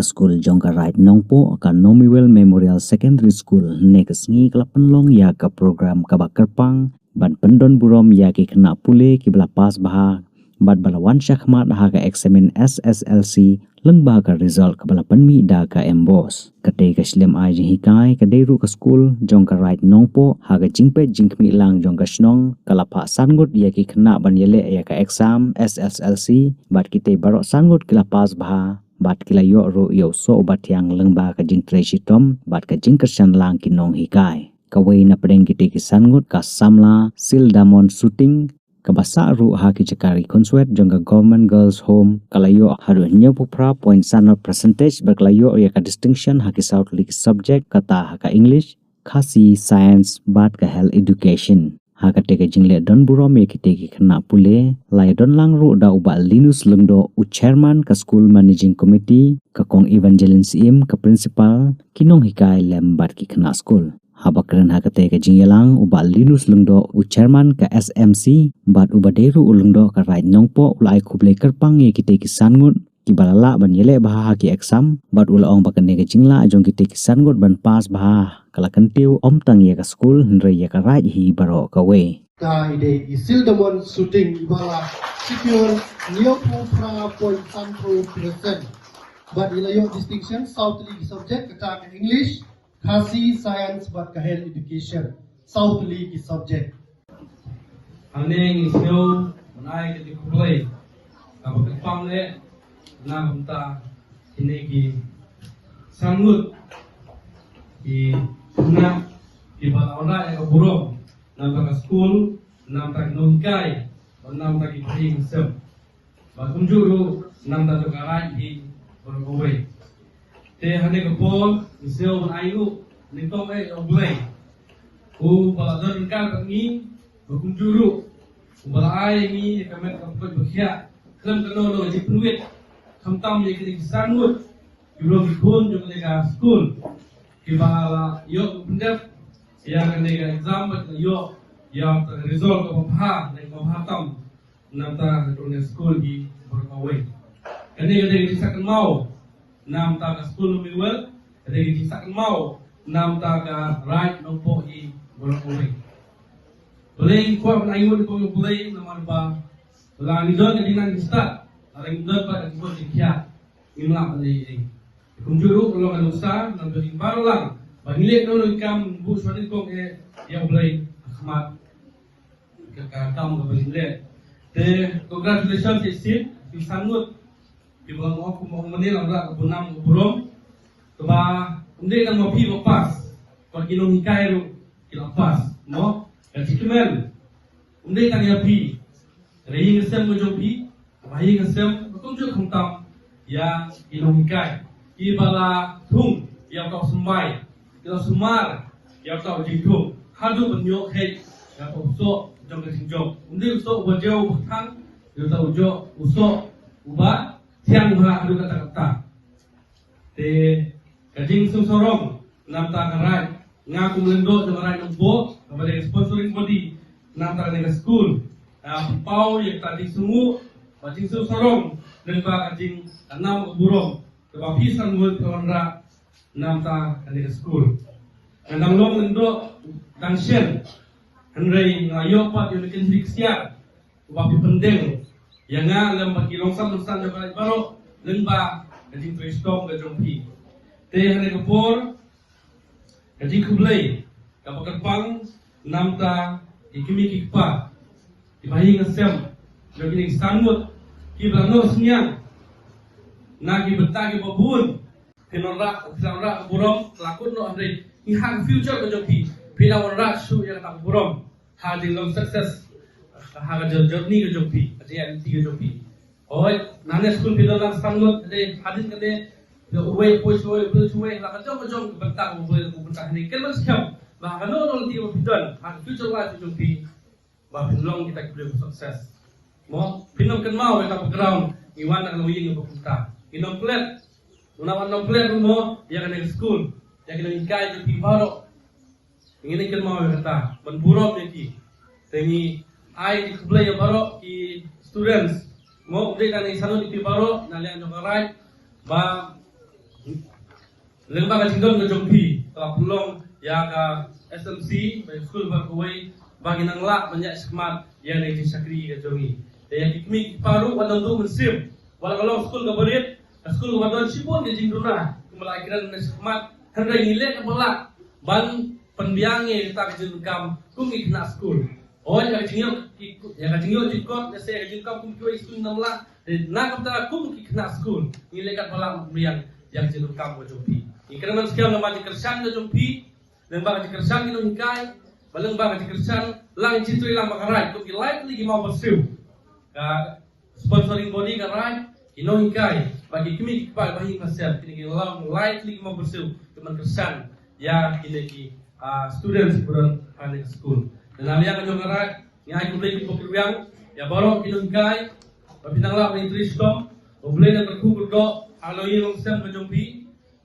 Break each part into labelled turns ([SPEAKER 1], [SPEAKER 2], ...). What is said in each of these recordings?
[SPEAKER 1] ka school jong ka right nongpo ka Nomiwell Memorial Secondary School ne ka sngi kala penlong ya ka program ka bakerpang ban pendon burom ya ki kena pule ki bela pas baha bat balawan syakmat ha ka eksamen SSLC leng ba ka result ka bala penmi da ka embos kate ka slem ai jing hikai ka deru ka school jong ka right nongpo ha ka jingpe jingkmi lang jong ka snong kala pa sangut ya ki kena ban yele ya ka exam SSLC bat kite barok sangut kila pas baha bat kila yo ro yo so bat yang leng ba ka jing tre shitom bat ka jing kersan lang kinong hikai kawai na pedeng kite ki sangut ka samla sil damon shooting kabasa ru ha ki cakari konsuet jongga government girls home kalayo haru nyo pupra point sana percentage berkalayo ya ka distinction ha ki south league subject kata ha ka english khasi science bat ka health education ha ka te ka jingle don burom ya kite ki khna pule lai don lang ru da uba linus lengdo u chairman ka school managing committee ka kong evangeline sim ka principal kinong hikai lem bat ki khna school habakren hakate ka jingyalang uba linus lengdo u chairman ka SMC bat uba deru ulengdo ka right nongpo ulai kuble kerpang ye kite ki sangut ki balala ban yele baha ki exam bat ulaong bakane ka jingla jong kite ki sangut ban pas baha kala kentiu om tang ye ka school henre ye ka right hi baro ka we
[SPEAKER 2] ka ide isil damon shooting ibala secure nyopu fra point santo percent but ilayo distinction south league subject ka English Khasi science but ka health education South League subject.
[SPEAKER 3] Aning isyo manay kiti kublay kapag pangle na kumta hinegi sangut ki na ki balawala ya burong na ka school na ta nungkay na ta ki ping sem ba kunjuru na ta karai hi bergawai te hane ko pol isyo ayu nitong oblay u baladon ka ngi kunjuru balai ngi kamet kapot bakhya klam kanono ji pnuit khamtam ye ki sangut yulo ki khon jong le ka school ki bala yo pendep ya kan le exam bat yo ya result ko pha le ko hatam namta ko school gi berkawai kane yo de sakal mau nam ta ka school Nomiwell kate ki sak mau nam ta ka right nongpo i bolong boleh ko na ayo ko boleh naman ba wala ni don ni nang start aring don pa ko sikya imla ali kung juro ko lang anusa nang din baro lang bangle no kam bu swani ko e ya boleh ahmad ka kam ko bangle te congratulations isi sangut di bulan aku mau menil amra bunam burom keba unde kan mau pi pas ko kinong hikai ru kila pas no kan sikmen unde kan ya pi reing sem mo jopi bahi ngasem betul jo khontam ya kinong hikai ibala thung ya ka sembai kila sumar ya ka jingthung hadu benyo he ya ka uso jong ke singjong unde uso ubajau thang yo ta ujo uso uba siang ha adu kata-kata te kajing susorong nam ta karai ngaku melendo dengan rai nombo kepada sponsoring body nam ta dengan school pau yang tadi sungu kajing susorong dan ba kajing enam burung kepa pisan mul kawanra nam ta dengan school nang long melendo dan shen henrei ngayo pat yang ken diksia kepa pendeng yang ngalam bagi longsam longsam jokai baru lemba kajing tuistong ke jompi te hane kapor kajing kublay kapag pang namta ikimi kikpa ibahi ngasem jogi sangut kiblano senyang nagi betagi babun kinora kinora burong lakun no andre ihang future ke jompi pinawan rasu yang tak burong hading long success haga journey ke jopi ati tiga jopi oi nane school pidalang sangut ade hadin kade uwe poisoi poisoi la ka jong bentang uwe ku bentang ni kan siap ba kano no ti pidon ha future life jopi ba pinlong kita kuble sukses mo pinom kan mau ka background iwan ang lawing ko punta inom plet unawan nom plet mo ya kan school ya kan ikai jopi baro ingin kan mau kata ban burok ni tengi ai di kublay ya baro ki students mo update kan isano di baro nalian no right ba lembaga tinggal ke jompi telah pelong ya ke SMC by school berkuai bagi nangla banyak semat yang di sakri ke jongi yang kami paru pada untuk mensim walau school ke berit school ke badon sipun ke jinduna kembali kiran semat hendak nilai ke pelak ban penbiange kita ke jengkam kumi kena school oh ya kajingyo jikot ya saya jengkam kumi kue school namla dan nak kita kumi kena school nilai ke pelak penbiang yang jengkam ke jompi ikan sekian lembaga kerjaan ke jompi lembaga kerjaan ke nongkai lembaga kerjaan lang citri lang makarai kumi likely mau bersiu sponsoring body karai inohikai bagi kami kepada bayi masyarakat kini long likely mau bersiu teman kesan ya kini students bukan high school dan yang kami karai yang aku beli pokoknya ya baru inohikai pinang lah ini tristom boleh dan berkumpul do aloy long sem kejumpi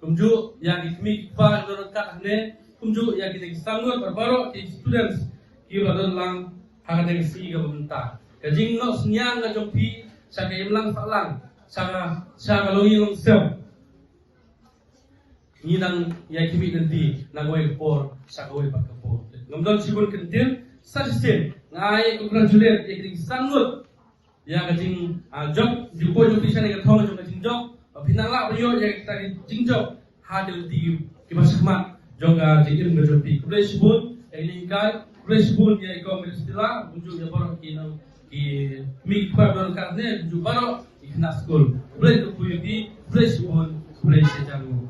[SPEAKER 3] kumju yang kami kepada dorongkat ane kumju yang kini sanggup baru students kira dalam akademisi ke pemerintah kajing no senyang ke jompi sa kay lang falang sa kalungi ng sem ni nang ya kimi nanti nagway por sa kaway pagkapo ngamdon sibon kentil sa sin ngai congratulate ikring sangut ya kajing job di po jompi sa ni kathong jom kajing job pinala priyo ya kita jing job hadil di kimasakmat jong jing ng jompi kublay sibon ini kai kublay sibon ya ikaw ministila bunju ya borok kinang mi kwa karne jubaro ikna school boleh tu puyu di boleh sibun boleh sejaru